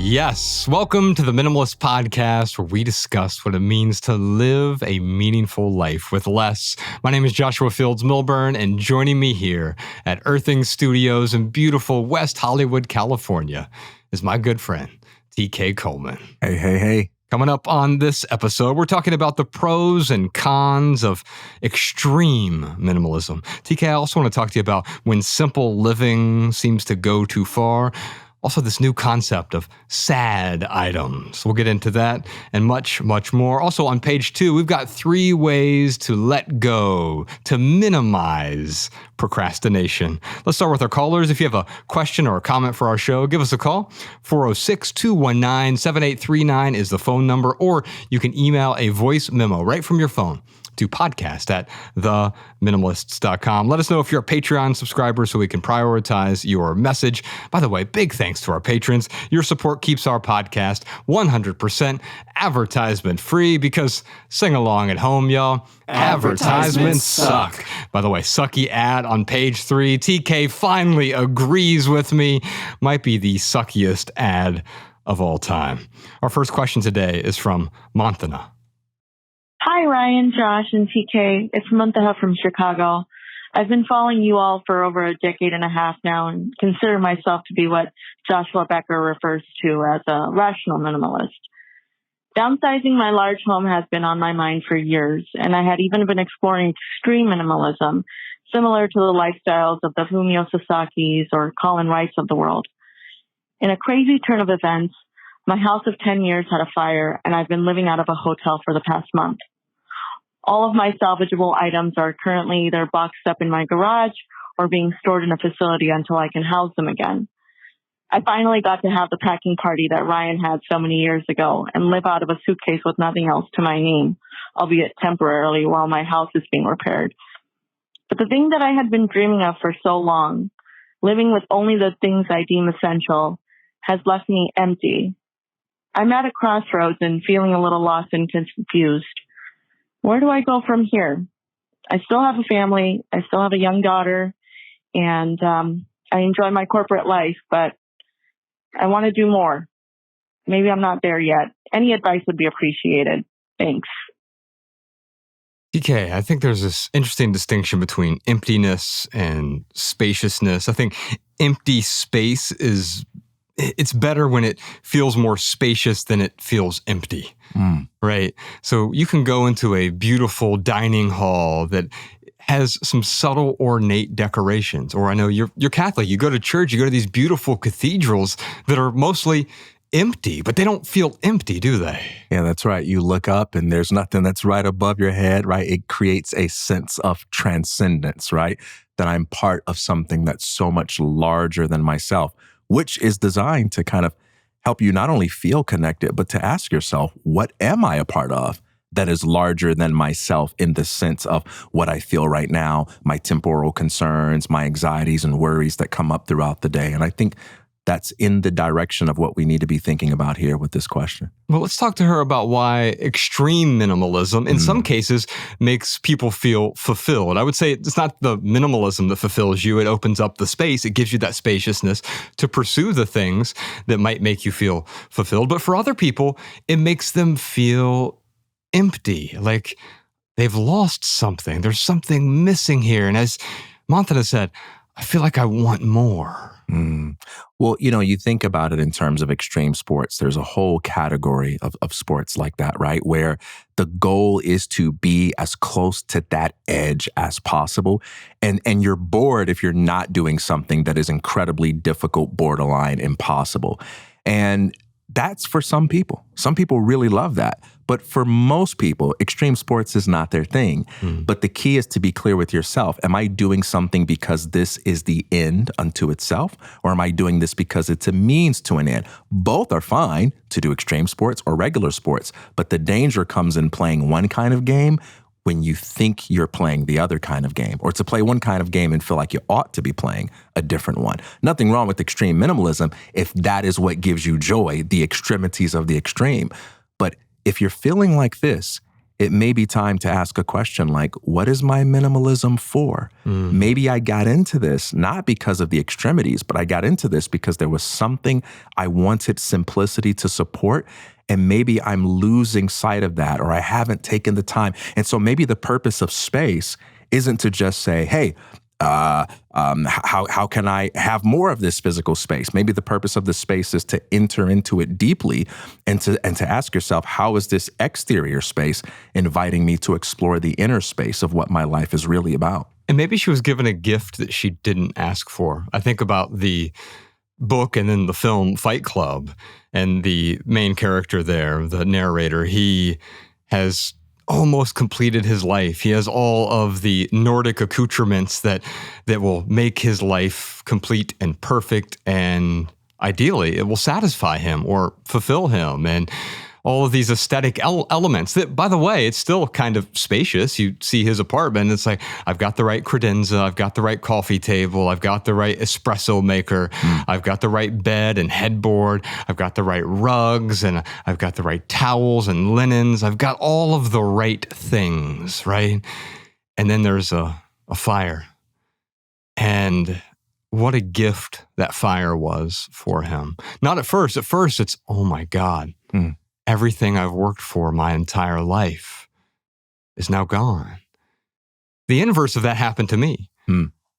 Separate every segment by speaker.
Speaker 1: Yes, welcome to the Minimalist Podcast, where we discuss what it means to live a meaningful life with less. My name is Joshua Fields Milburn, and joining me here at Earthing Studios in beautiful West Hollywood, California, is my good friend, TK Coleman.
Speaker 2: Hey.
Speaker 1: Coming up on this episode, we're talking about the pros and cons of extreme minimalism. TK, I also want to talk to you about when simple living seems to go too far. Also, this new concept of sad items. We'll get into that and much, much more. Also, on page 2, we've got 3 ways to let go, to minimize procrastination. Let's start with our callers. If you have a question or a comment for our show, give us a call. 406-219-7839 is the phone number, or you can email a voice memo right from your phone to podcast@theminimalists.com. Let us know if you're a Patreon subscriber so we can prioritize your message. By the way, big thanks to our patrons. Your support keeps our podcast 100% advertisement free because sing along at home, y'all. Advertisements suck. By the way, sucky ad on page 3. TK finally agrees with me. Might be the suckiest ad of all time. Our first question today is from Montana.
Speaker 3: Hi, Ryan, Josh, and TK. It's Muntaha from Chicago. I've been following you all for over a decade and a half now and consider myself to be what Joshua Becker refers to as a rational minimalist. Downsizing my large home has been on my mind for years, and I had even been exploring extreme minimalism, similar to the lifestyles of the Fumio Sasakis or Colin Wrights of the world. In a crazy turn of events, my house of 10 years had a fire, and I've been living out of a hotel for the past month. All of my salvageable items are currently either boxed up in my garage or being stored in a facility until I can house them again. I finally got to have the packing party that Ryan had so many years ago and live out of a suitcase with nothing else to my name, albeit temporarily while my house is being repaired. But the thing that I had been dreaming of for so long, living with only the things I deem essential, has left me empty. I'm at a crossroads and feeling a little lost and confused. Where do I go from here? I still have a family. I still have a young daughter, and I enjoy my corporate life, but I want to do more. Maybe I'm not there yet. Any advice would be appreciated. Thanks.
Speaker 1: TK, I think there's this interesting distinction between emptiness and spaciousness. I think empty space it's better when it feels more spacious than it feels empty, right? So you can go into a beautiful dining hall that has some subtle ornate decorations. Or I know you're Catholic, you go to church, you go to these beautiful cathedrals that are mostly empty, but they don't feel empty, do they?
Speaker 2: Yeah, that's right. You look up and there's nothing that's right above your head, right? It creates a sense of transcendence, right? That I'm part of something that's so much larger than myself, which is designed to kind of help you not only feel connected, but to ask yourself, what am I a part of that is larger than myself in the sense of what I feel right now, my temporal concerns, my anxieties and worries that come up throughout the day. And I think that's in the direction of what we need to be thinking about here with this question.
Speaker 1: Well, let's talk to her about why extreme minimalism, in some cases, makes people feel fulfilled. I would say it's not the minimalism that fulfills you. It opens up the space. It gives you that spaciousness to pursue the things that might make you feel fulfilled. But for other people, it makes them feel empty, like they've lost something. There's something missing here. And as Montana said, I feel like I want more.
Speaker 2: Well, you think about it in terms of extreme sports. There's a whole category of sports like that, right? Where the goal is to be as close to that edge as possible. And you're bored if you're not doing something that is incredibly difficult, borderline impossible. And that's for some people. Some people really love that. But for most people, extreme sports is not their thing. But the key is to be clear with yourself. Am I doing something because this is the end unto itself? Or am I doing this because it's a means to an end? Both are fine to do extreme sports or regular sports. But the danger comes in playing one kind of game when you think you're playing the other kind of game, or to play one kind of game and feel like you ought to be playing a different one. Nothing wrong with extreme minimalism if that is what gives you joy, the extremities of the extreme. But if you're feeling like this it may be time to ask a question like, what is my minimalism for? Maybe I got into this not because of the extremities, but I got into this because there was something I wanted simplicity to support. And maybe I'm losing sight of that, or I haven't taken the time. And so maybe the purpose of space isn't to just say, hey, how can I have more of this physical space? Maybe the purpose of the space is to enter into it deeply and to ask yourself, how is this exterior space inviting me to explore the inner space of what my life is really about?
Speaker 1: And maybe she was given a gift that she didn't ask for. I think about the book and then the film Fight Club, and the main character there, the narrator, he has almost completed his life. He has all of the Nordic accoutrements that will make his life complete and perfect, and ideally it will satisfy him or fulfill him. And all of these aesthetic elements that, by the way, it's still kind of spacious. You see his apartment, it's like, I've got the right credenza, I've got the right coffee table, I've got the right espresso maker, I've got the right bed and headboard, I've got the right rugs, and I've got the right towels and linens. I've got all of the right things, right? And then there's a fire. And what a gift that fire was for him. Not at first. At first, it's, oh my God. Everything I've worked for my entire life is now gone. The inverse of that happened to me.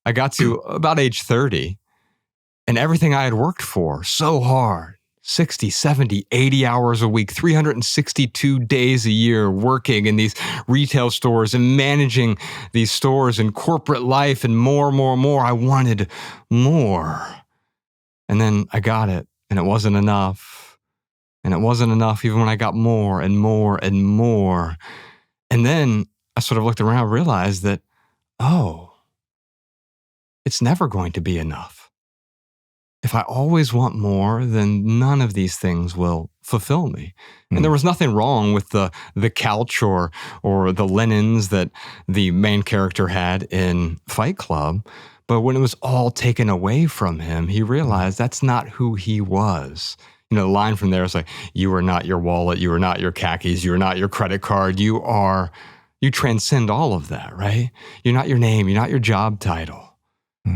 Speaker 1: I got to about age 30, and everything I had worked for so hard, 60, 70, 80 hours a week, 362 days a year working in these retail stores and managing these stores and corporate life and more. I wanted more. And then I got it, and it wasn't enough. And it wasn't enough even when I got more and more and more. And then I sort of looked around and realized that, oh, it's never going to be enough. If I always want more, then none of these things will fulfill me. And there was nothing wrong with the couch or the linens that the main character had in Fight Club. But when it was all taken away from him, he realized that's not who he was. You know, the line from there is like, you are not your wallet, you are not your khakis, you are not your credit card, you transcend all of that, right? You're not your name, you're not your job title.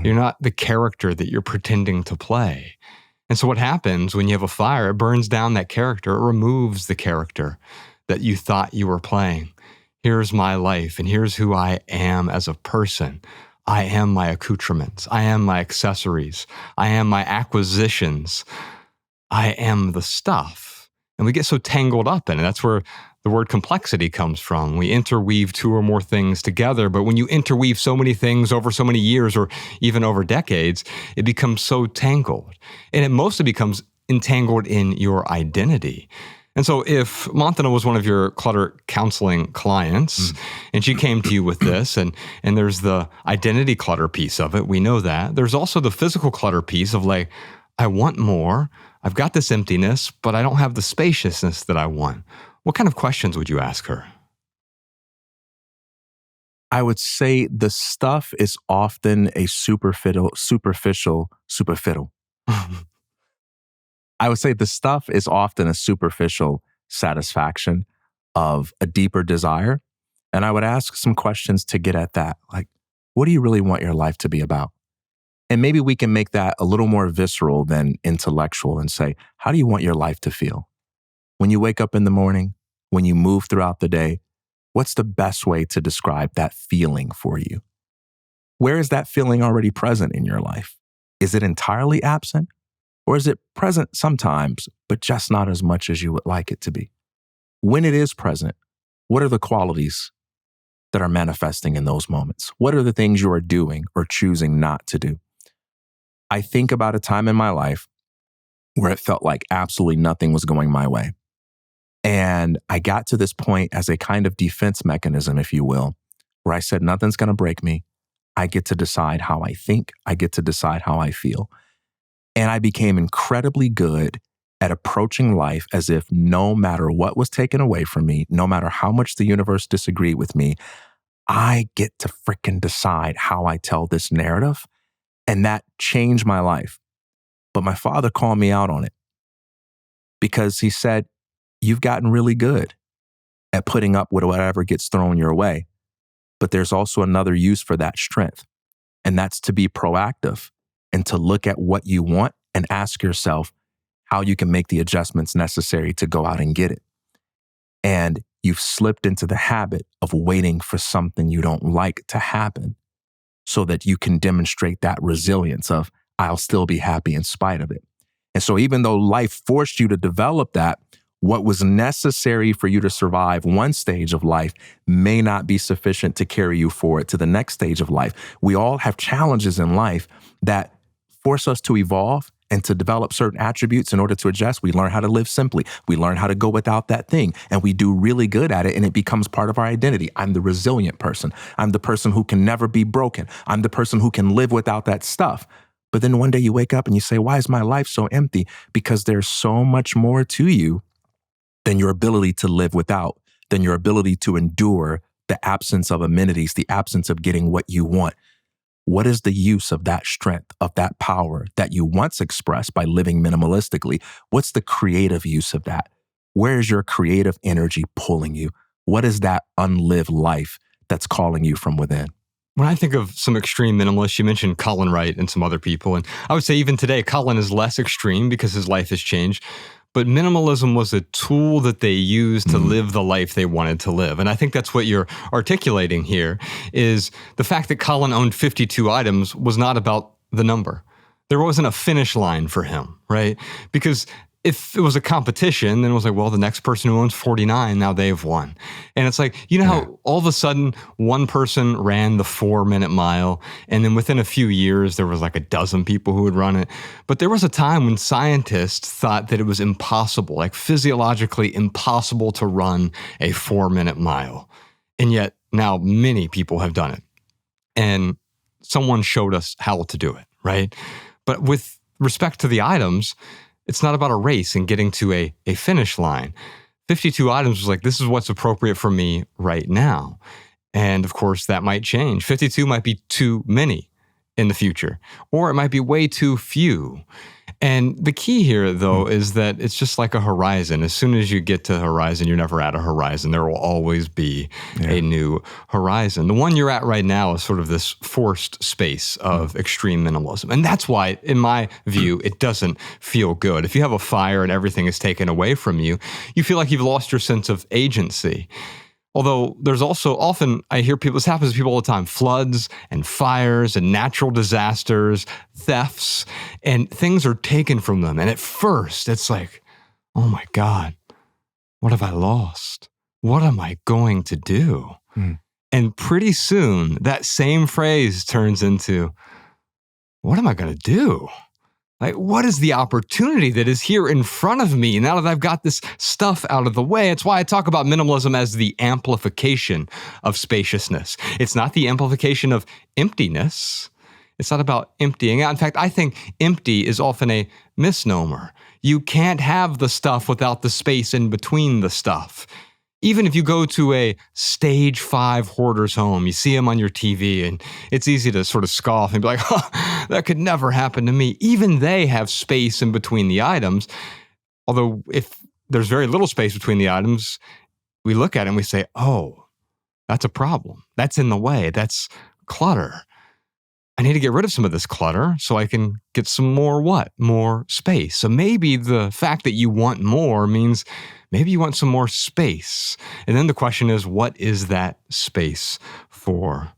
Speaker 1: You're not the character that you're pretending to play. And so what happens when you have a fire, it burns down that character, it removes the character that you thought you were playing. Here's my life, and here's who I am as a person. I am my accoutrements, I am my accessories, I am my acquisitions. I am the stuff. And we get so tangled up in it. That's where the word complexity comes from. We interweave two or more things together, but when you interweave so many things over so many years or even over decades, it becomes so tangled. And it mostly becomes entangled in your identity. And so if Montana was one of your clutter counseling clients and she came to you with this, and there's the identity clutter piece of it, we know that. There's also the physical clutter piece of like, I want more. I've got this emptiness, but I don't have the spaciousness that I want. What kind of questions would you ask her?
Speaker 2: I would say the stuff is often a superficial. I would say the stuff is often a superficial satisfaction of a deeper desire. And I would ask some questions to get at that. Like, what do you really want your life to be about? And maybe we can make that a little more visceral than intellectual and say, how do you want your life to feel? When you wake up in the morning, when you move throughout the day, what's the best way to describe that feeling for you? Where is that feeling already present in your life? Is it entirely absent? Or is it present sometimes, but just not as much as you would like it to be? When it is present, what are the qualities that are manifesting in those moments? What are the things you are doing or choosing not to do? I think about a time in my life where it felt like absolutely nothing was going my way. And I got to this point as a kind of defense mechanism, if you will, where I said, nothing's going to break me. I get to decide how I think. I get to decide how I feel. And I became incredibly good at approaching life as if no matter what was taken away from me, no matter how much the universe disagreed with me, I get to frickin' decide how I tell this narrative. And that changed my life. But my father called me out on it because he said, you've gotten really good at putting up with whatever gets thrown your way. But there's also another use for that strength, and that's to be proactive and to look at what you want and ask yourself how you can make the adjustments necessary to go out and get it. And you've slipped into the habit of waiting for something you don't like to happen so that you can demonstrate that resilience of, I'll still be happy in spite of it. And so even though life forced you to develop that, what was necessary for you to survive one stage of life may not be sufficient to carry you forward to the next stage of life. We all have challenges in life that force us to evolve and to develop certain attributes in order to adjust. We learn how to live simply. We learn how to go without that thing, and we do really good at it, and it becomes part of our identity. I'm the resilient person. I'm the person who can never be broken. I'm the person who can live without that stuff. But then one day you wake up and you say, why is my life so empty? Because there's so much more to you than your ability to live without, than your ability to endure the absence of amenities, the absence of getting what you want. What is the use of that strength, of that power that you once expressed by living minimalistically? What's the creative use of that? Where is your creative energy pulling you? What is that unlived life that's calling you from within?
Speaker 1: When I think of some extreme minimalists, you mentioned Colin Wright and some other people. And I would say even today, Colin is less extreme because his life has changed. But minimalism was a tool that they used to live the life they wanted to live. And I think that's what you're articulating here is the fact that Colin owned 52 items was not about the number. There wasn't a finish line for him, right? Because if it was a competition, then it was like, well, the next person who owns 49, now they've won. And it's like, you know how all of a sudden one person ran the 4-minute mile, and then within a few years, there was like a dozen people who would run it. But there was a time when scientists thought that it was impossible, like physiologically impossible to run a 4-minute mile. And yet now many people have done it. And someone showed us how to do it, right? But with respect to the items, it's not about a race and getting to a finish line. 52 items was like, this is what's appropriate for me right now. And of course, that might change. 52 might be too many in the future, or it might be way too few. And the key here, though, is that it's just like a horizon. As soon as you get to the horizon, you're never at a horizon. There will always be a new horizon. The one you're at right now is sort of this forced space of extreme minimalism. And that's why, in my view, it doesn't feel good. If you have a fire and everything is taken away from you, you feel like you've lost your sense of agency. Although there's also often, I hear people, this happens to people all the time, floods and fires and natural disasters, thefts, and things are taken from them. And at first, it's like, oh my God, what have I lost? What am I going to do? And pretty soon, that same phrase turns into, what am I going to do? Like, what is the opportunity that is here in front of me now that I've got this stuff out of the way? It's why I talk about minimalism as the amplification of spaciousness. It's not the amplification of emptiness. It's not about emptying out. In fact, I think empty is often a misnomer. You can't have the stuff without the space in between the stuff. Even if you go to a stage 5 hoarder's home, you see them on your TV, and it's easy to sort of scoff and be like, oh, that could never happen to me. Even they have space in between the items. Although if there's very little space between the items, we look at it and we say, oh, that's a problem. That's in the way. That's clutter. I need to get rid of some of this clutter so I can get some more what? More space. So maybe the fact that you want more means maybe you want some more space. And then the question is, what is that space for?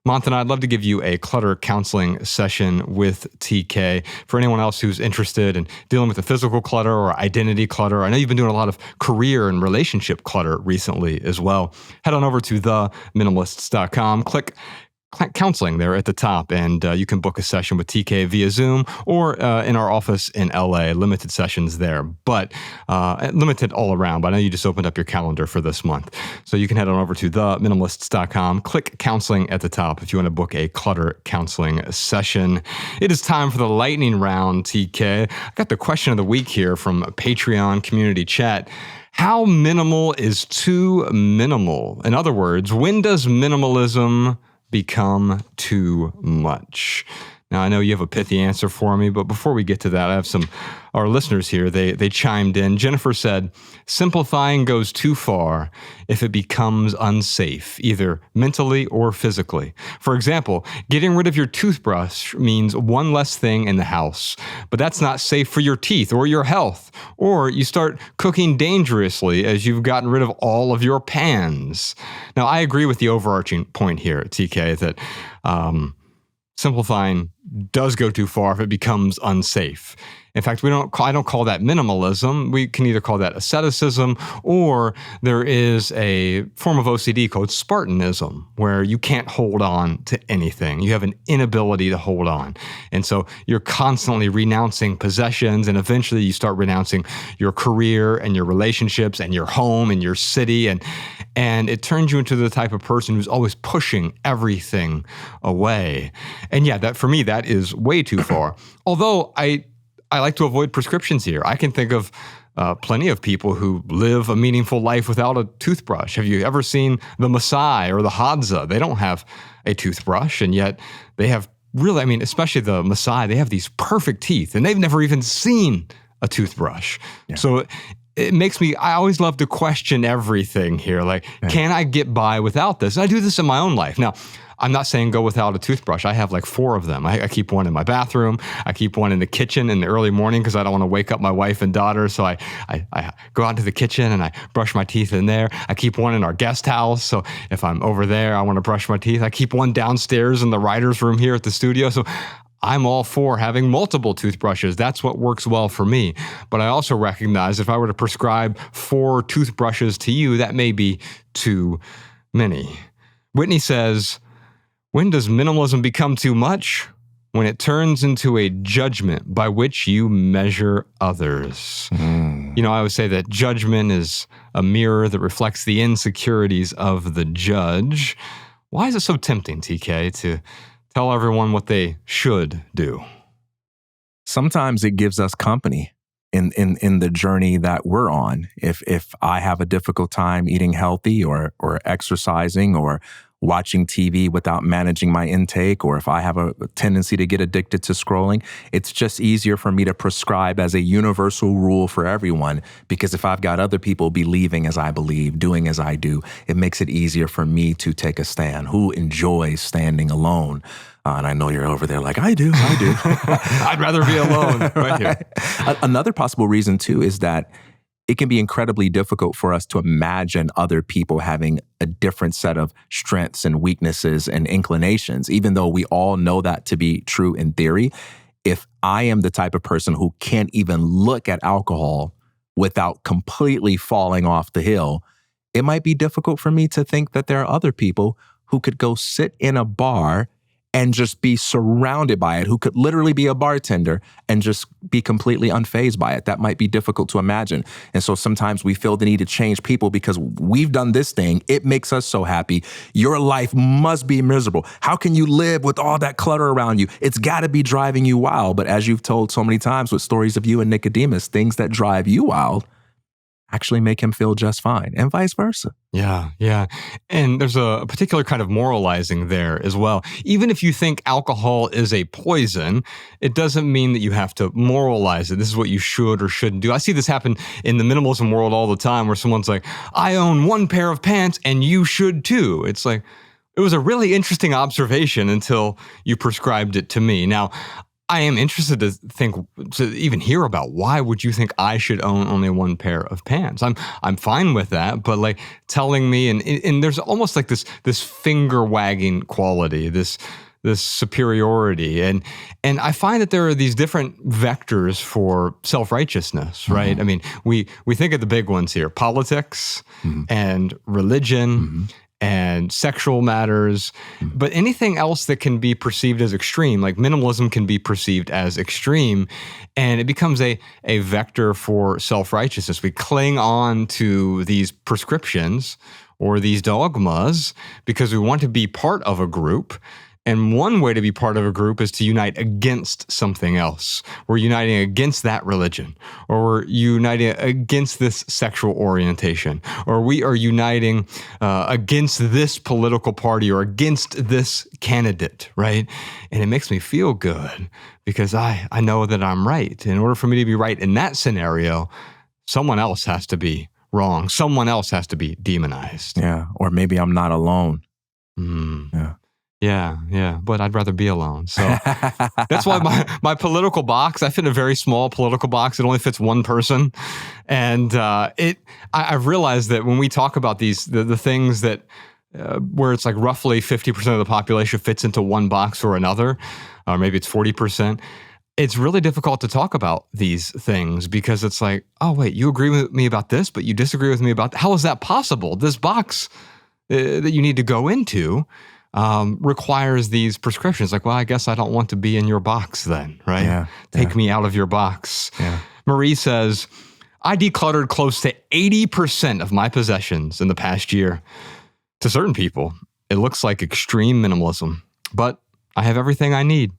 Speaker 1: Manthan, I'd love to give you a clutter counseling session with TK. For anyone else who's interested in dealing with the physical clutter or identity clutter, I know you've been doing a lot of career and relationship clutter recently as well. Head on over to theminimalists.com, click counseling there at the top, and you can book a session with TK via Zoom or in our office in LA. Limited sessions there, but limited all around. But I know you just opened up your calendar for this month. So you can head on over to theminimalists.com, click counseling at the top if you want to book a clutter counseling session. It is time for the lightning round, TK. I got the question of the week here from Patreon community chat. How minimal is too minimal? In other words, when does minimalism become too much? Now, I know you have a pithy answer for me, but before we get to that, I have our listeners here, they chimed in. Jennifer said, simplifying goes too far if it becomes unsafe, either mentally or physically. For example, getting rid of your toothbrush means one less thing in the house, but that's not safe for your teeth or your health. Or you start cooking dangerously as you've gotten rid of all of your pans. Now, I agree with the overarching point here, TK, that simplifying does go too far if it becomes unsafe. In fact, I don't call that minimalism. We can either call that asceticism, or there is a form of OCD called Spartanism, where you can't hold on to anything. You have an inability to hold on. And so you're constantly renouncing possessions, and eventually you start renouncing your career and your relationships and your home and your city. And it turns you into the type of person who's always pushing everything away. And yeah, for me, that is way too far. Although I like to avoid prescriptions here. I can think of plenty of people who live a meaningful life without a toothbrush. Have you ever seen the Maasai or the Hadza? They don't have a toothbrush, and yet they have really, especially the Maasai, they have these perfect teeth, and they've never even seen a toothbrush. Yeah. So it makes me, I always love to question everything here. Like, can I get by without this? And I do this in my own life. Now, I'm not saying go without a toothbrush. I have like 4 of them. I keep one in my bathroom. I keep one in the kitchen in the early morning because I don't want to wake up my wife and daughter. So I go out to the kitchen and I brush my teeth in there. I keep one in our guest house. So if I'm over there, I want to brush my teeth. I keep one downstairs in the writer's room here at the studio. So I'm all for having multiple toothbrushes. That's what works well for me. But I also recognize if I were to prescribe 4 toothbrushes to you, that may be too many. Whitney says, when does minimalism become too much? When it turns into a judgment by which you measure others. I always say that judgment is a mirror that reflects the insecurities of the judge. Why is it so tempting, TK, to tell everyone what they should do?
Speaker 2: Sometimes it gives us company in the journey that we're on. If I have a difficult time eating healthy or exercising or watching TV without managing my intake, or if I have a tendency to get addicted to scrolling, it's just easier for me to prescribe as a universal rule for everyone, because if I've got other people believing as I believe, doing as I do, it makes it easier for me to take a stand. Who enjoys standing alone? And I know you're over there like, I do.
Speaker 1: I'd rather be alone right here.
Speaker 2: Another possible reason too is that it can be incredibly difficult for us to imagine other people having a different set of strengths and weaknesses and inclinations, even though we all know that to be true in theory. If I am the type of person who can't even look at alcohol without completely falling off the hill, it might be difficult for me to think that there are other people who could go sit in a bar and just be surrounded by it, who could literally be a bartender and just be completely unfazed by it. That might be difficult to imagine. And so sometimes we feel the need to change people because we've done this thing. It makes us so happy. Your life must be miserable. How can you live with all that clutter around you? It's got to be driving you wild. But as you've told so many times with stories of you and Nicodemus, things that drive you wild actually make him feel just fine, and vice versa.
Speaker 1: Yeah. And there's a particular kind of moralizing there as well. Even if you think alcohol is a poison, it doesn't mean that you have to moralize it. This is what you should or shouldn't do. I see this happen in the minimalism world all the time, where someone's like, I own 1 pair of pants and you should too. It's like, it was a really interesting observation until you prescribed it to me. Now, I am interested to even hear about why would you think I should own only 1 pair of pants? I'm fine with that, but like telling me and there's almost like this finger wagging quality, this superiority, and I find that there are these different vectors for self-righteousness, right? Mm-hmm. I mean, we think of the big ones here: politics and religion. And sexual matters, but anything else that can be perceived as extreme, like minimalism can be perceived as extreme, and it becomes a vector for self-righteousness. We cling on to these prescriptions or these dogmas because we want to be part of a group. And one way to be part of a group is to unite against something else. We're uniting against that religion, or we're uniting against this sexual orientation, or we are uniting against this political party or against this candidate, right? And it makes me feel good because I know that I'm right. In order for me to be right in that scenario, someone else has to be wrong. Someone else has to be demonized.
Speaker 2: Yeah. Or maybe I'm not alone.
Speaker 1: Yeah. But I'd rather be alone. So that's why my political box, I fit in a very small political box. It only fits one person. And I've realized that when we talk about the things that where it's like roughly 50% of the population fits into one box or another, or maybe it's 40%, it's really difficult to talk about these things because it's like, oh, wait, you agree with me about this, but you disagree with me about how is that possible? This box that you need to go into requires these prescriptions. Like, well, I guess I don't want to be in your box then, right?
Speaker 2: Yeah,
Speaker 1: Take me out of your box.
Speaker 2: Yeah.
Speaker 1: Marie says, I decluttered close to 80% of my possessions in the past year. To certain people, it looks like extreme minimalism, but I have everything I need.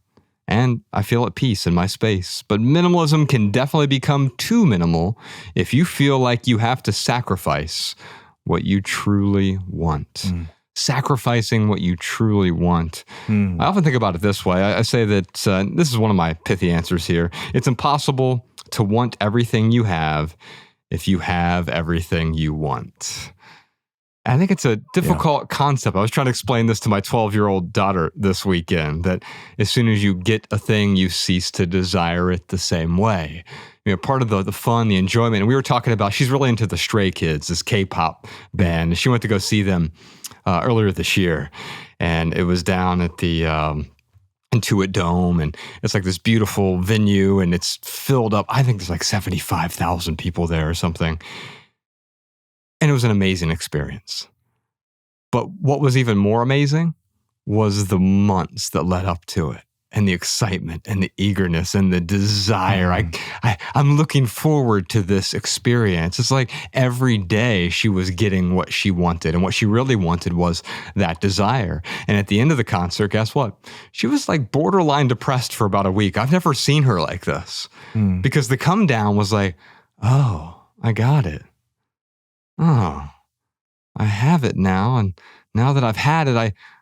Speaker 1: And I feel at peace in my space. But minimalism can definitely become too minimal if you feel like you have to sacrifice what you truly want. Sacrificing what you truly want. I often think about it this way. I say that this is one of my pithy answers here. It's impossible to want everything you have if you have everything you want. I think it's a difficult concept. I was trying to explain this to my 12-year-old daughter this weekend, that as soon as you get a thing, you cease to desire it the same way. You know, part of the fun, the enjoyment, and we were talking about, she's really into the Stray Kids, this K-pop band. She went to go see them earlier this year, and it was down at the Intuit Dome, and it's like this beautiful venue, and it's filled up. I think there's like 75,000 people there or something. And it was an amazing experience. But what was even more amazing was the months that led up to it, and the excitement and the eagerness and the desire. I'm looking forward to this experience. It's like every day she was getting what she wanted, and what she really wanted was that desire. And at the end of the concert, guess what? She was like borderline depressed for about a week. I've never seen her like this because the come down was like, oh, I got it. Oh, I have it now. And now that I've had it,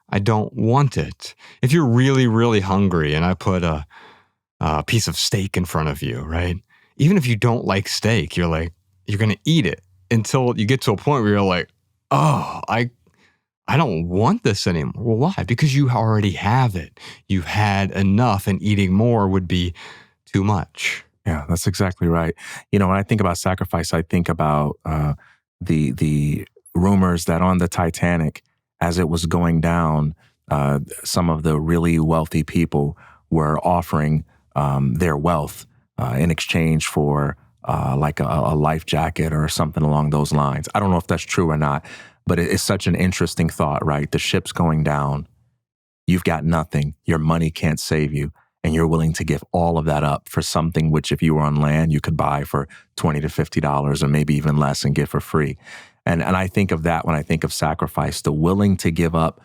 Speaker 1: I don't want it. If you're really, really hungry and I put a piece of steak in front of you, right? Even if you don't like steak, you're going to eat it until you get to a point where you're like, oh, I don't want this anymore. Well, why? Because you already have it. You've had enough, and eating more would be too much.
Speaker 2: Yeah, that's exactly right. You know, when I think about sacrifice, I think about the rumors that on the Titanic, as it was going down, some of the really wealthy people were offering their wealth in exchange for like a life jacket or something along those lines. I don't know if that's true or not, but it's such an interesting thought, right? The ship's going down. You've got nothing. Your money can't save you. And you're willing to give all of that up for something which, if you were on land, you could buy for $20 to $50 or maybe even less and get for free. And I think of that when I think of sacrifice, the willing to give up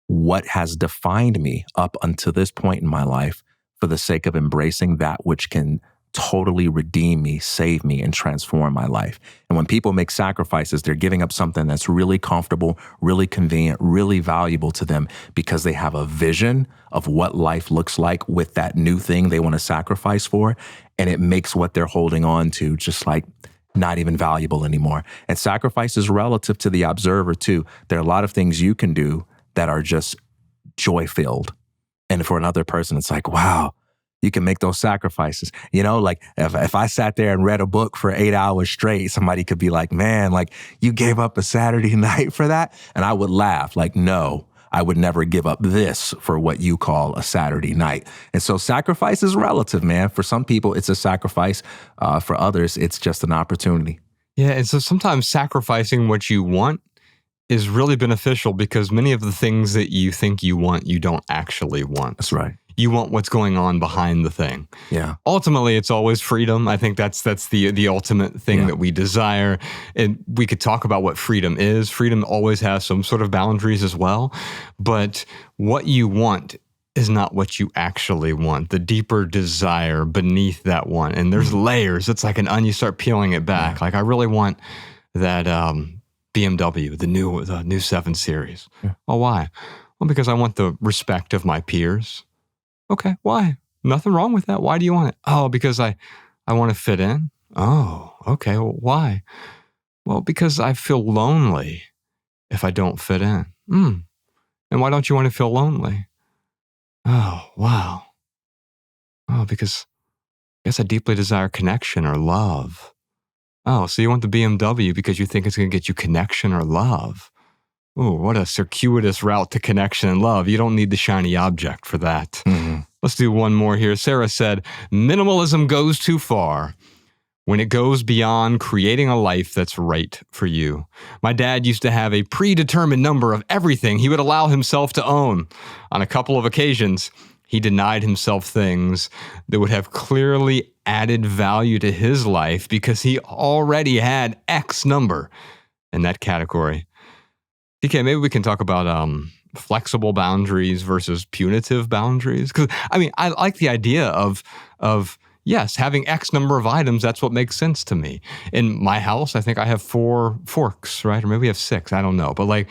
Speaker 2: what has defined me up until this point in my life for the sake of embracing that which can totally redeem me, save me, and transform my life. And when people make sacrifices, they're giving up something that's really comfortable, really convenient, really valuable to them because they have a vision of what life looks like with that new thing they want to sacrifice for. And it makes what they're holding on to just like not even valuable anymore. And sacrifice is relative to the observer too. There are a lot of things you can do that are just joy-filled. And for another person, it's like, wow, you can make those sacrifices. You know, like if I sat there and read a book for 8 hours straight, somebody could be like, man, like you gave up a Saturday night for that? And I would laugh like, no, I would never give up this for what you call a Saturday night. And so sacrifice is relative, man. For some people, it's a sacrifice. For others, it's just an opportunity.
Speaker 1: Yeah, and so sometimes sacrificing what you want is really beneficial because many of the things that you think you want, you don't actually want.
Speaker 2: That's right.
Speaker 1: You want what's going on behind the thing.
Speaker 2: Yeah.
Speaker 1: Ultimately, it's always freedom. I think that's the ultimate thing that we desire. And we could talk about what freedom is. Freedom always has some sort of boundaries as well. But what you want is not what you actually want. The deeper desire beneath that want. And there's layers. It's like an onion. You start peeling it back. Like, I really want that BMW, the new 7 Series. Oh, why? Well, because I want the respect of my peers. Okay, why? Nothing wrong with that. Why do you want it? Oh, because I want to fit in. Oh, okay. Well, why? Well, because I feel lonely if I don't fit in. And why don't you want to feel lonely? Oh, wow. Oh, because I guess I deeply desire connection or love. Oh, so you want the BMW because you think it's going to get you connection or love. Ooh, what a circuitous route to connection and love. You don't need the shiny object for that. Let's do one more here. Sarah said, minimalism goes too far when it goes beyond creating a life that's right for you. My dad used to have a predetermined number of everything he would allow himself to own. On a couple of occasions, he denied himself things that would have clearly added value to his life because he already had X number in that category. DK, maybe we can talk about flexible boundaries versus punitive boundaries. Because, I mean, I like the idea of yes, having X number of items, that's what makes sense to me. In my house, I think I have 4 forks, right? Or maybe we have 6, I don't know. But like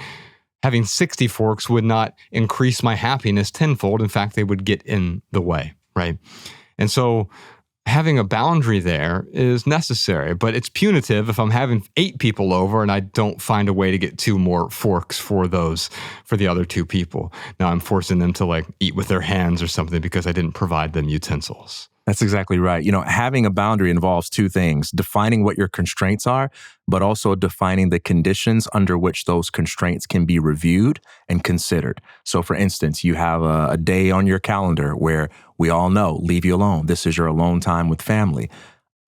Speaker 1: having 60 forks would not increase my happiness tenfold. In fact, they would get in the way, right? And so having a boundary there is necessary, but it's punitive if I'm having 8 people over and I don't find a way to get 2 more forks for the other 2 people. Now I'm forcing them to like eat with their hands or something because I didn't provide them utensils.
Speaker 2: That's exactly right. Having a boundary involves 2 things, defining what your constraints are, but also defining the conditions under which those constraints can be reviewed and considered. So for instance, you have a day on your calendar where we all know, leave you alone. This is your alone time with family.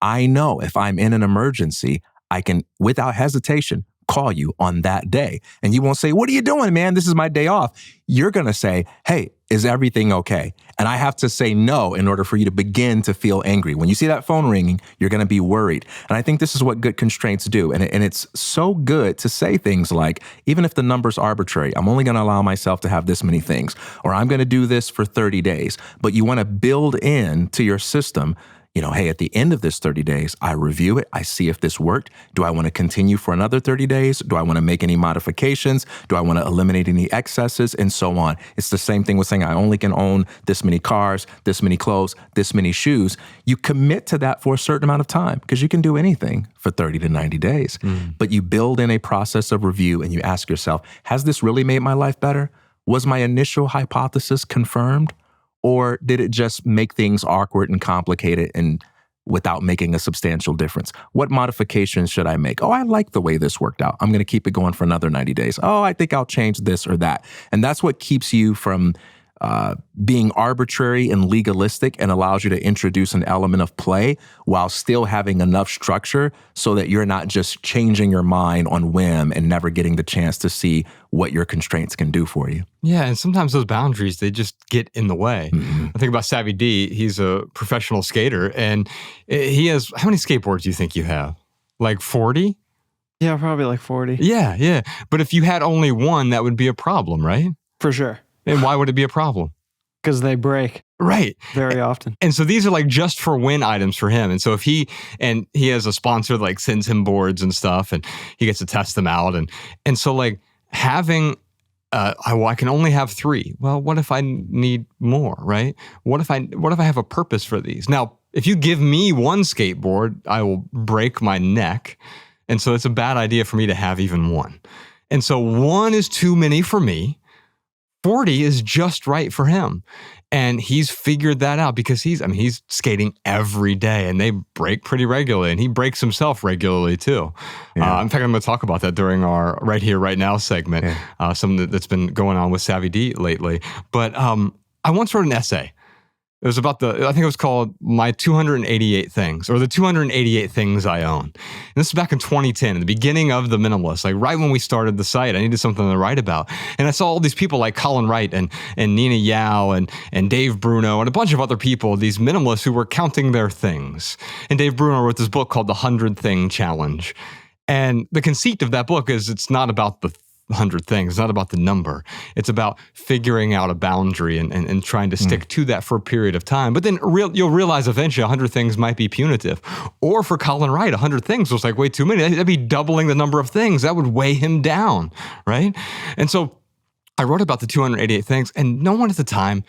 Speaker 2: I know if I'm in an emergency, I can, without hesitation, call you on that day. And you won't say, what are you doing, man? This is my day off. You're going to say, hey, is everything okay? And I have to say no in order for you to begin to feel angry. When you see that phone ringing, you're going to be worried. And I think this is what good constraints do. And it's so good to say things like, even if the number's arbitrary, I'm only going to allow myself to have this many things, or I'm going to do this for 30 days. But you want to build in to your system, hey, at the end of this 30 days, I review it. I see if this worked. Do I want to continue for another 30 days? Do I want to make any modifications? Do I want to eliminate any excesses? And so on. It's the same thing with saying I only can own this many cars, this many clothes, this many shoes. You commit to that for a certain amount of time because you can do anything for 30 to 90 days. But you build in a process of review and you ask yourself, has this really made my life better? Was my initial hypothesis confirmed? Or did it just make things awkward and complicated and without making a substantial difference? What modifications should I make? Oh, I like the way this worked out. I'm going to keep it going for another 90 days. Oh, I think I'll change this or that. And that's what keeps you from being arbitrary and legalistic and allows you to introduce an element of play while still having enough structure so that you're not just changing your mind on whim and never getting the chance to see what your constraints can do for you.
Speaker 1: Yeah, and sometimes those boundaries, they just get in the way. I think about Savi D. He's a professional skater, and he has, how many skateboards do you think you have? Like 40?
Speaker 4: Yeah, probably like 40.
Speaker 1: Yeah. But if you had only one, that would be a problem, right?
Speaker 4: For sure.
Speaker 1: And why would it be a problem?
Speaker 4: Because they break.
Speaker 1: Right.
Speaker 4: Very often.
Speaker 1: And so these are like just for win items for him. And so if he has a sponsor that like sends him boards and stuff and he gets to test them out. And so like having, I can only have 3. Well, what if I need more, right? What if I have a purpose for these? Now, if you give me one skateboard, I will break my neck. And so it's a bad idea for me to have even one. And so 1 is too many for me. 40 is just right for him. And he's figured that out because he's skating every day and they break pretty regularly and he breaks himself regularly too.
Speaker 2: Yeah.
Speaker 1: In fact, I'm going to talk about that during our Right Here, Right Now segment, something that's been going on with Savi D lately. But I once wrote an essay. It was about I think it was called My 288 Things, or the 288 Things I Own. And this is back in 2010, in the beginning of the Minimalists, like right when we started the site. I needed something to write about. And I saw all these people like Colin Wright and Nina Yao and Dave Bruno and a bunch of other people, these minimalists who were counting their things. And Dave Bruno wrote this book called The 100 Thing Challenge. And the conceit of that book is it's not about the 100 things. It's not about the number. It's about figuring out a boundary and trying to stick to that for a period of time. But then you'll realize eventually 100 things might be punitive. Or for Colin Wright, 100 things was like way too many. That'd be doubling the number of things. That would weigh him down, right? And so I wrote about the 288 things, and no one at the time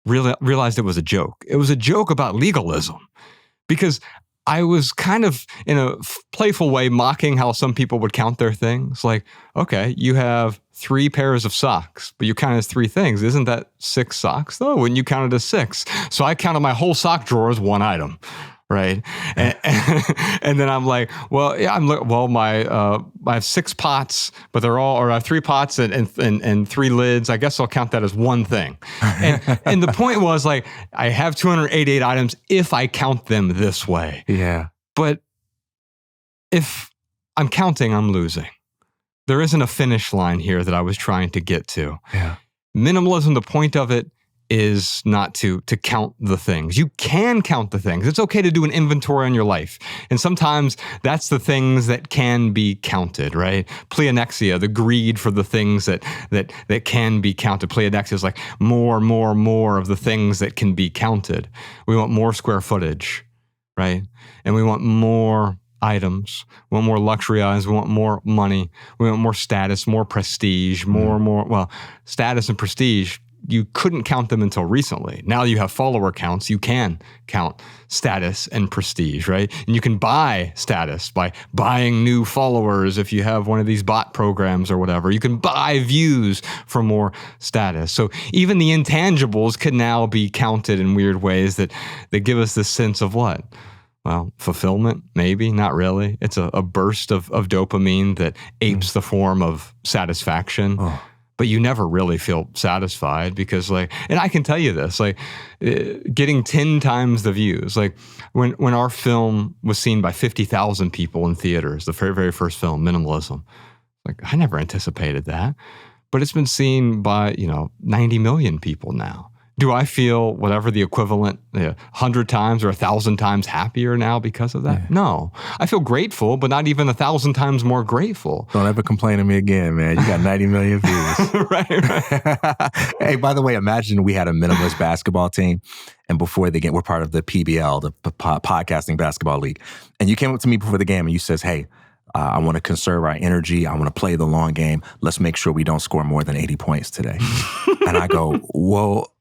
Speaker 1: realized it was a joke. It was a joke about legalism, because I was kind of, in a playful way, mocking how some people would count their things. Like, okay, you have 3 pairs of socks, but you count it as 3 things. Isn't that 6 socks, though? Wouldn't you count it as 6? So I counted my whole sock drawer as one item, right? And then I'm like, well, yeah, I have 6 pots, but they're all, or I have 3 pots and 3 lids. I guess I'll count that as one thing. And the point was, like, I have 288 items if I count them this way.
Speaker 2: Yeah.
Speaker 1: But if I'm counting, I'm losing. There isn't a finish line here that I was trying to get to.
Speaker 2: Yeah.
Speaker 1: Minimalism, the point of it is not to count the things. You can count the things. It's okay to do an inventory on your life. And sometimes that's the things that can be counted, right? Pleonexia, the greed for the things that can be counted. Pleonexia is like more of the things that can be counted. We want more square footage, right? And we want more items. We want more luxury items. We want more money. We want more status, more prestige, more, status and prestige. You couldn't count them until recently. Now you have follower counts. You can count status and prestige, right? And you can buy status by buying new followers if you have one of these bot programs or whatever. You can buy views for more status. So even the intangibles can now be counted in weird ways that give us this sense of what? Well, fulfillment, maybe, not really. It's a burst of dopamine that apes the form of satisfaction.
Speaker 2: Oh.
Speaker 1: But you never really feel satisfied because, like, and I can tell you this, like, getting 10 times the views, like when our film was seen by 50,000 people in theaters, the very, very first film, Minimalism, like, I never anticipated that, but it's been seen by, 90 million people now. Do I feel whatever the equivalent 100 times or 1,000 times happier now because of that? Yeah. No. I feel grateful, but not even 1,000 times more grateful.
Speaker 2: Don't ever complain to me again, man. You got 90 million views.
Speaker 1: Right.
Speaker 2: Hey, by the way, imagine we had a minimalist basketball team, and before the game, we're part of the PBL, the Podcasting Basketball League. And you came up to me before the game and you says, hey, I want to conserve our energy. I want to play the long game. Let's make sure we don't score more than 80 points today. And I go, well,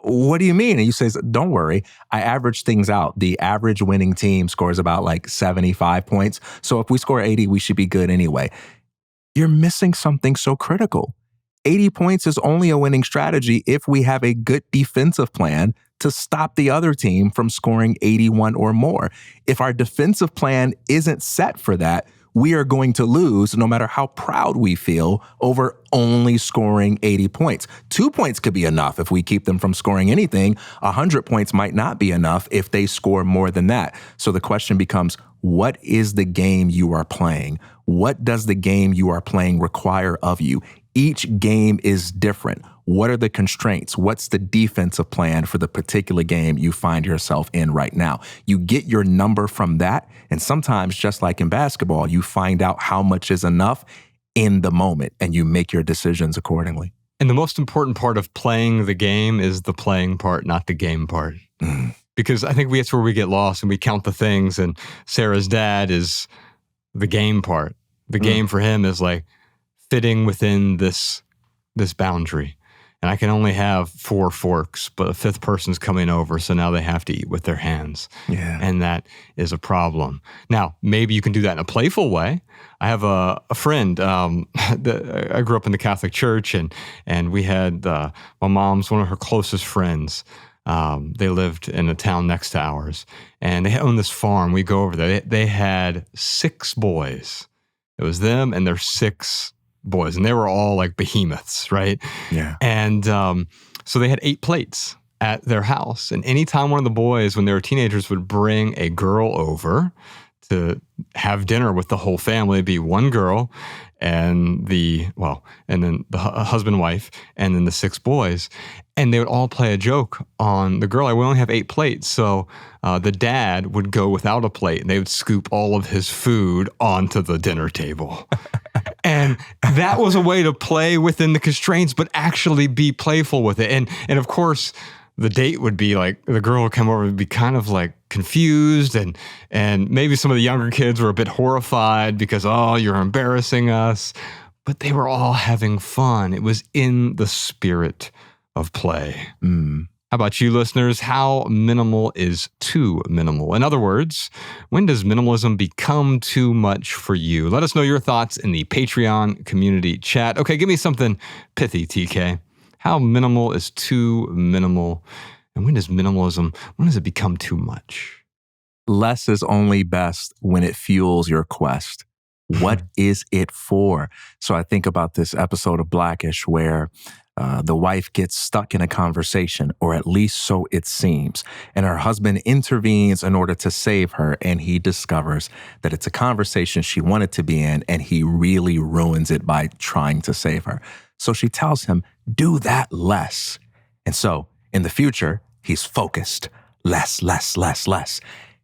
Speaker 2: what do you mean? And you say, don't worry. I average things out. The average winning team scores about like 75 points. So if we score 80, we should be good anyway. You're missing something so critical. 80 points is only a winning strategy if we have a good defensive plan to stop the other team from scoring 81 or more. If our defensive plan isn't set for that, we are going to lose no matter how proud we feel over only scoring 80 points. 2 points could be enough if we keep them from scoring anything. 100 points might not be enough if they score more than that. So the question becomes, what is the game you are playing? What does the game you are playing require of you? Each game is different. What are the constraints? What's the defensive plan for the particular game you find yourself in right now? You get your number from that. And sometimes, just like in basketball, you find out how much is enough in the moment and you make your decisions accordingly.
Speaker 1: And the most important part of playing the game is the playing part, not the game part. Because I think that's where we get lost and we count the things. And Sarah's dad is the game part. The game for him is like fitting within this boundary. And I can only have 4 forks, but a 5th person's coming over, so now they have to eat with their hands.
Speaker 2: Yeah.
Speaker 1: And that is a problem. Now, maybe you can do that in a playful way. I have a friend, I grew up in the Catholic Church, and we had, my mom's one of her closest friends. They lived in a town next to ours, and they owned this farm. We go over there. They had 6 boys. It was them and their 6 boys, and they were all like behemoths, right?
Speaker 2: Yeah.
Speaker 1: And so they had 8 plates at their house. And anytime one of the boys, when they were teenagers, would bring a girl over to have dinner with the whole family, it'd be one girl and then the husband and wife, and then the 6 boys. And they would all play a joke on the girl. We only have 8 plates. So the dad would go without a plate, and they would scoop all of his food onto the dinner table. And that was a way to play within the constraints, but actually be playful with it. And of course, the date would be like, the girl would come over and be kind of like confused, and maybe some of the younger kids were a bit horrified because, oh, you're embarrassing us. But they were all having fun. It was in the spirit of play. How about you, listeners? How minimal is too minimal? In other words, when does minimalism become too much for you? Let us know your thoughts in the Patreon community chat. Okay, give me something pithy, TK. How minimal is too minimal? And when does it become too much?
Speaker 2: Less is only best when it fuels your quest. What is it for? So I think about this episode of Blackish where the wife gets stuck in a conversation, or at least so it seems, and her husband intervenes in order to save her, and he discovers that it's a conversation she wanted to be in, and he really ruins it by trying to save her. So she tells him, do that less. And so in the future, he's focused. Less, less, less, less.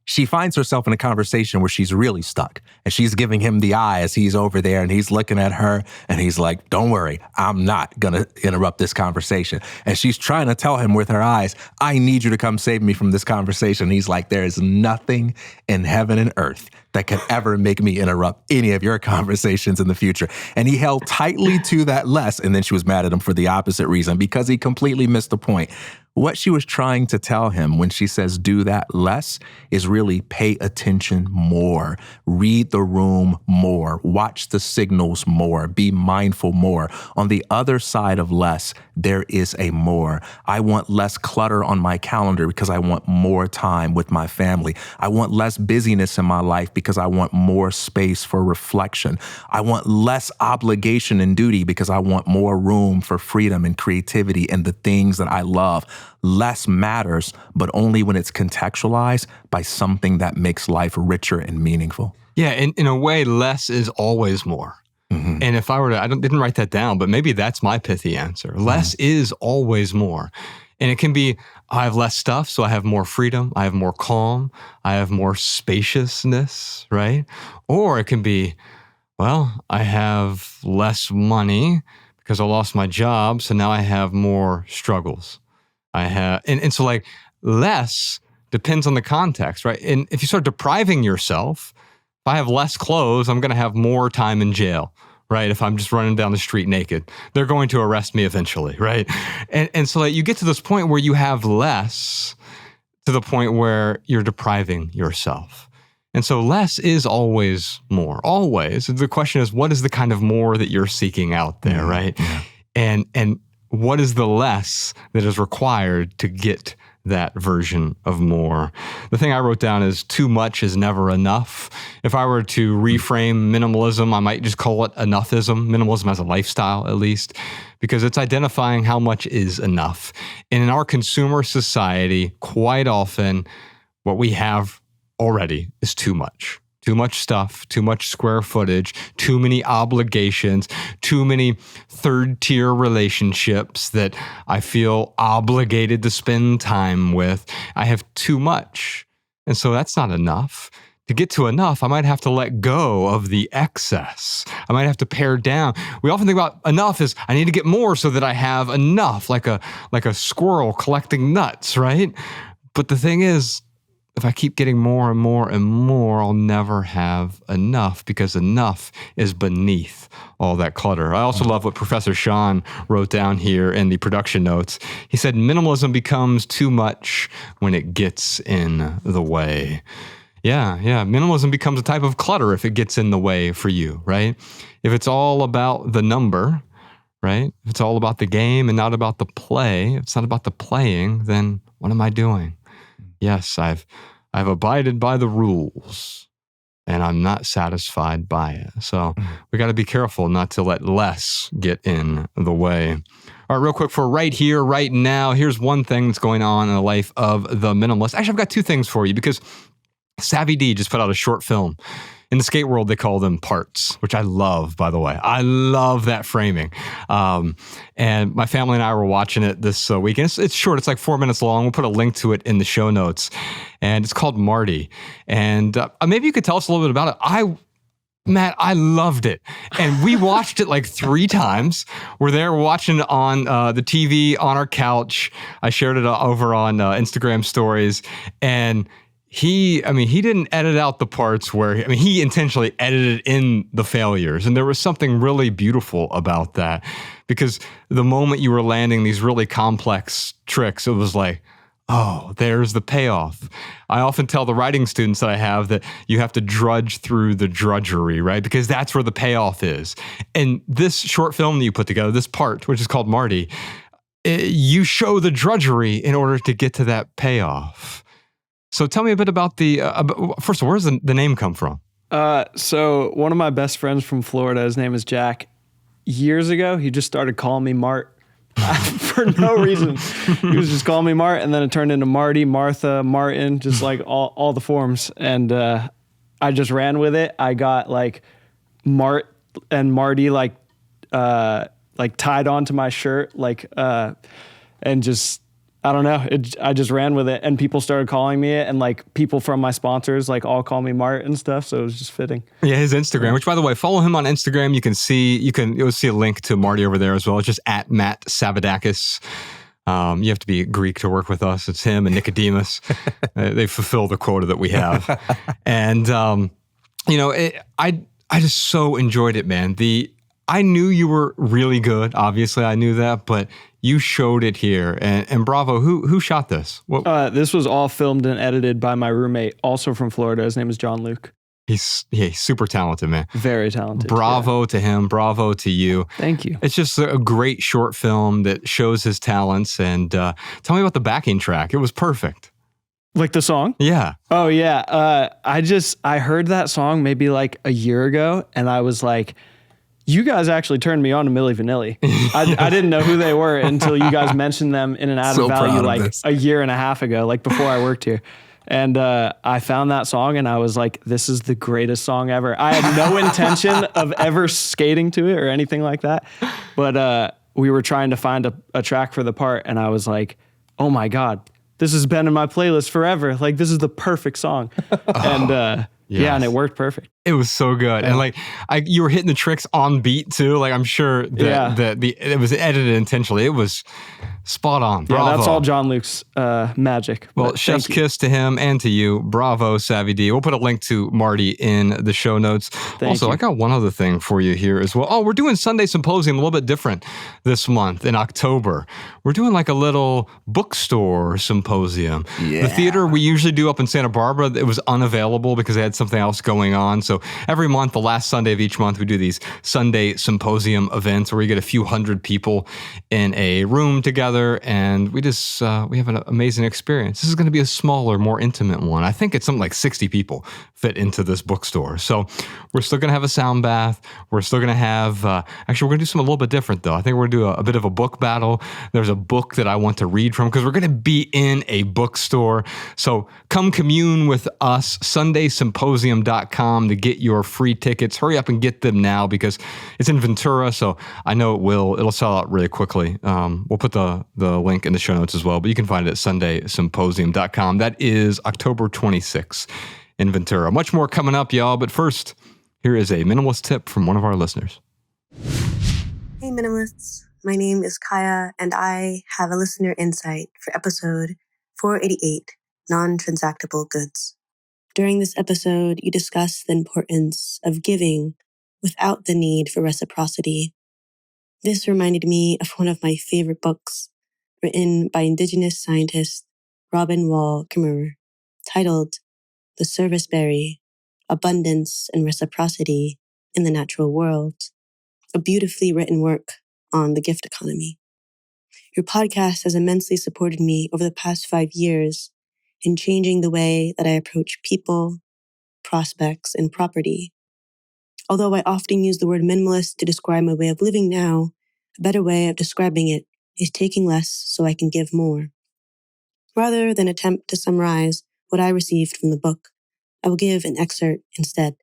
Speaker 2: She finds herself in a conversation where she's really stuck, and she's giving him the eye as he's over there, and he's looking at her, and he's like, don't worry, I'm not going to interrupt this conversation. And she's trying to tell him with her eyes, I need you to come save me from this conversation. And he's like, there is nothing in heaven and earth that could ever make me interrupt any of your conversations in the future. And he held tightly to that less, and then she was mad at him for the opposite reason, because he completely missed the point. What she was trying to tell him when she says do that less is really pay attention more, read the room more, watch the signals more, be mindful more. On the other side of less, there is a more. I want less clutter on my calendar because I want more time with my family. I want less busyness in my life because I want more space for reflection. I want less obligation and duty because I want more room for freedom and creativity and the things that I love. Less matters, but only when it's contextualized by something that makes life richer and meaningful.
Speaker 1: Yeah, in a way, less is always more. Mm-hmm. And if I were to, didn't write that down, but maybe that's my pithy answer. Less is always more. And it can be, I have less stuff, so I have more freedom, I have more calm, I have more spaciousness, right? Or it can be, well, I have less money because I lost my job, so now I have more struggles. And so like less depends on the context, right? And if you start depriving yourself, if I have less clothes, I'm going to have more time in jail, right? If I'm just running down the street naked, they're going to arrest me eventually, right? And so like you get to this point where you have less to the point where you're depriving yourself. And so less is always more, always. The question is, what is the kind of more that you're seeking out there, right? Yeah. And what is the less that is required to get that version of more? The thing I wrote down is too much is never enough. If I were to reframe minimalism, I might just call it enoughism, minimalism as a lifestyle at least, because it's identifying how much is enough. And in our consumer society, quite often what we have already is too much. Too much stuff, too much square footage, too many obligations, too many third-tier relationships that I feel obligated to spend time with. I have too much. And so that's not enough. To get to enough, I might have to let go of the excess. I might have to pare down. We often think about enough as I need to get more so that I have enough, like a squirrel collecting nuts, right? But the thing is, if I keep getting more and more and more, I'll never have enough because enough is beneath all that clutter. I also love what Professor Sean wrote down here in the production notes. He said, minimalism becomes too much when it gets in the way. Yeah. Minimalism becomes a type of clutter if it gets in the way for you, right? If it's all about the number, right? If it's all about the game and not about the play, if it's not about the playing, then what am I doing? Yes, I've abided by the rules and I'm not satisfied by it. So we got to be careful not to let less get in the way. All right, real quick for right here, right now, here's one thing that's going on in the life of the minimalist. Actually, I've got two things for you because Savi D just put out a short film. In the skate world, they call them parts, which I love, by the way. I love that framing. And my family and I were watching it this weekend. It's short. It's like 4 minutes long. We'll put a link to it in the show notes. And it's called Marty. And maybe you could tell us a little bit about it. Matt, I loved it. And we watched it like 3 times. We're there watching it on the TV on our couch. I shared it over on Instagram stories. And he didn't edit out the parts where, he intentionally edited in the failures. And there was something really beautiful about that, because the moment you were landing these really complex tricks, it was like, oh, there's the payoff. I often tell the writing students that I have that you have to drudge through the drudgery, right? Because that's where the payoff is. And this short film that you put together, this part, which is called Marty, you show the drudgery in order to get to that payoff. So tell me a bit about first of all, where does the name come from?
Speaker 4: So one of my best friends from Florida, his name is Jack. Years ago, he just started calling me Mart. For no reason. He was just calling me Mart, and then it turned into Marty, Martha, Martin, just like all the forms. And I just ran with it. I got like Mart and Marty like tied onto my shirt, and just, I don't know. I just ran with it, and people started calling me it, and like people from my sponsors like all call me Mart and stuff. So it was just fitting.
Speaker 1: Yeah, his Instagram, which by the way, follow him on Instagram. You'll see a link to Marty over there as well. It's just at Matt Savadakis. You have to be Greek to work with us. It's him and Nicodemus. They fulfill the quota that we have. And I just so enjoyed it, man. I knew you were really good. Obviously, I knew that, but you showed it here. And bravo, who shot this?
Speaker 4: This was all filmed and edited by my roommate, also from Florida. His name is John Luke.
Speaker 1: He's super talented, man.
Speaker 4: Very talented.
Speaker 1: Bravo to him. Bravo to you.
Speaker 4: Thank you.
Speaker 1: It's just a great short film that shows his talents. And tell me about the backing track. It was perfect.
Speaker 4: Like the song?
Speaker 1: Yeah.
Speaker 4: Oh, yeah. I heard that song maybe like a year ago, and I was like, you guys actually turned me on to Milli Vanilli. I didn't know who they were until you guys mentioned them in an added value like a year and a half ago, like before I worked here. And I found that song and I was like, this is the greatest song ever. I had no intention of ever skating to it or anything like that. But we were trying to find a track for the part, and I was like, oh my God, this has been in my playlist forever. Like, this is the perfect song. And yeah, and it worked perfect.
Speaker 1: It was so good. Yeah. And like you were hitting the tricks on beat too. Like I'm sure that it was edited intentionally. It was spot on. Bravo.
Speaker 4: Yeah, that's all John Luke's magic.
Speaker 1: Well, chef's kiss to him and to you. Bravo, Savi D. We'll put a link to Marty in the show notes. Also, I got one other thing for you here as well. Oh, we're doing Sunday Symposium a little bit different this month in October. We're doing like a little bookstore symposium. Yeah. The theater we usually do up in Santa Barbara, it was unavailable because they had something else going on. So every month, the last Sunday of each month, we do these Sunday Symposium events where we get a few hundred people in a room together, and we just we have an amazing experience. This is going to be a smaller, more intimate one. I think it's something like 60 people fit into this bookstore. So we're still going to have a sound bath. We're still going to have, actually, we're going to do something a little bit different, though. I think we're going to do a bit of a book battle. There's a book that I want to read from because we're going to be in a bookstore. So come commune with us, sundaysymposium.com, to get your free tickets. Hurry up and get them now because it's in Ventura, so I know it'll sell out really quickly. We'll put the link in the show notes as well, but you can find it at sundaysymposium.com. That is October 26th in Ventura. Much more coming up, y'all, but first, here is a minimalist tip from one of our listeners.
Speaker 5: Hey, Minimalists. My name is Kaya, and I have a listener insight for episode 488, Non-Transactable Goods. During this episode, you discuss the importance of giving without the need for reciprocity. This reminded me of one of my favorite books, written by Indigenous scientist Robin Wall Kimmerer, titled The Service Berry, Abundance and Reciprocity in the Natural World, a beautifully written work on the gift economy. Your podcast has immensely supported me over the past 5 years in changing the way that I approach people, prospects, and property. Although I often use the word minimalist to describe my way of living now, a better way of describing it is taking less so I can give more. Rather than attempt to summarize what I received from the book, I will give an excerpt instead.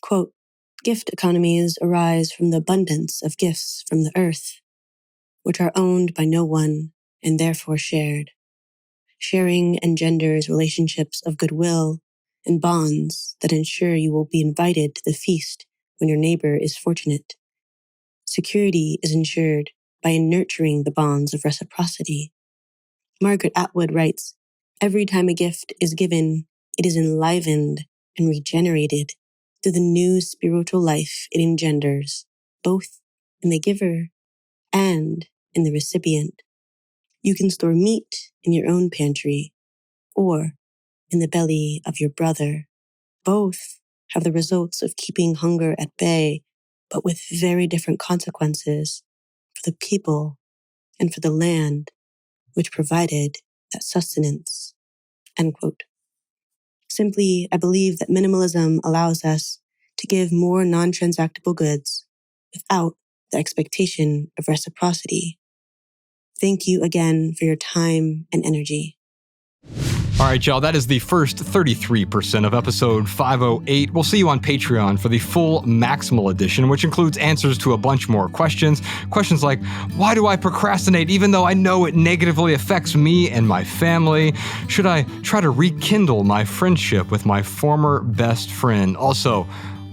Speaker 5: Quote, gift economies arise from the abundance of gifts from the earth, which are owned by no one and therefore shared. Sharing engenders relationships of goodwill and bonds that ensure you will be invited to the feast when your neighbor is fortunate. Security is ensured by nurturing the bonds of reciprocity. Margaret Atwood writes, "Every time a gift is given, it is enlivened and regenerated through the new spiritual life it engenders, both in the giver and in the recipient. You can store meat in your own pantry or in the belly of your brother. Both have the results of keeping hunger at bay, but with very different consequences for the people and for the land which provided that sustenance." End quote. Simply, I believe that minimalism allows us to give more non-transactable goods without the expectation of reciprocity. Thank you again for your time and energy.
Speaker 1: All right, y'all, that is the first 33% of episode 508. We'll see you on Patreon for the full Maximal Edition, which includes answers to a bunch more questions. Questions like, why do I procrastinate even though I know it negatively affects me and my family? Should I try to rekindle my friendship with my former best friend? Also,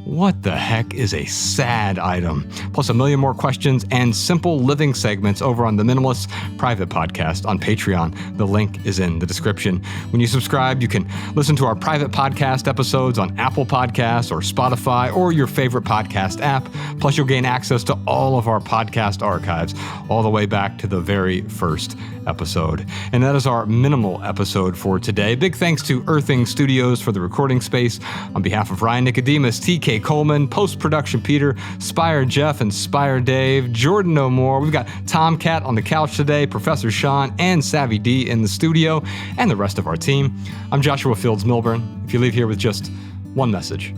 Speaker 1: what the heck is a sad item? Plus a million more questions and simple living segments over on the Minimalists private podcast on Patreon. The link is in the description. When you subscribe, you can listen to our private podcast episodes on Apple Podcasts or Spotify or your favorite podcast app. Plus you'll gain access to all of our podcast archives all the way back to the very first episode. And that is our minimal episode for today. Big thanks to Earthing Studios for the recording space. On behalf of Ryan Nicodemus, TK Coleman, post-production Peter, Spire Jeff, and Spire Dave, Jordan O'More. We've got Tomcat on the couch today, Professor Sean, and Savi D in the studio, and the rest of our team. I'm Joshua Fields Milburn. If you leave here with just one message,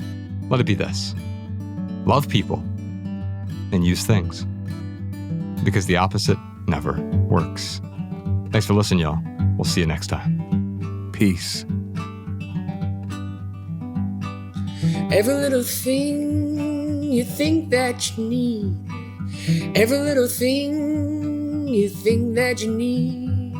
Speaker 1: let it be this: love people and use things, because the opposite never works. Thanks for listening, y'all. We'll see you next time.
Speaker 2: Peace.
Speaker 6: Every little thing you think that you need, every little thing you think that you need,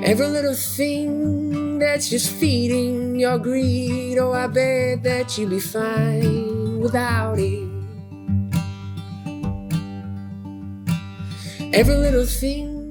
Speaker 6: every little thing that's just feeding your greed. Oh, I bet that you'd be fine without it. Every little thing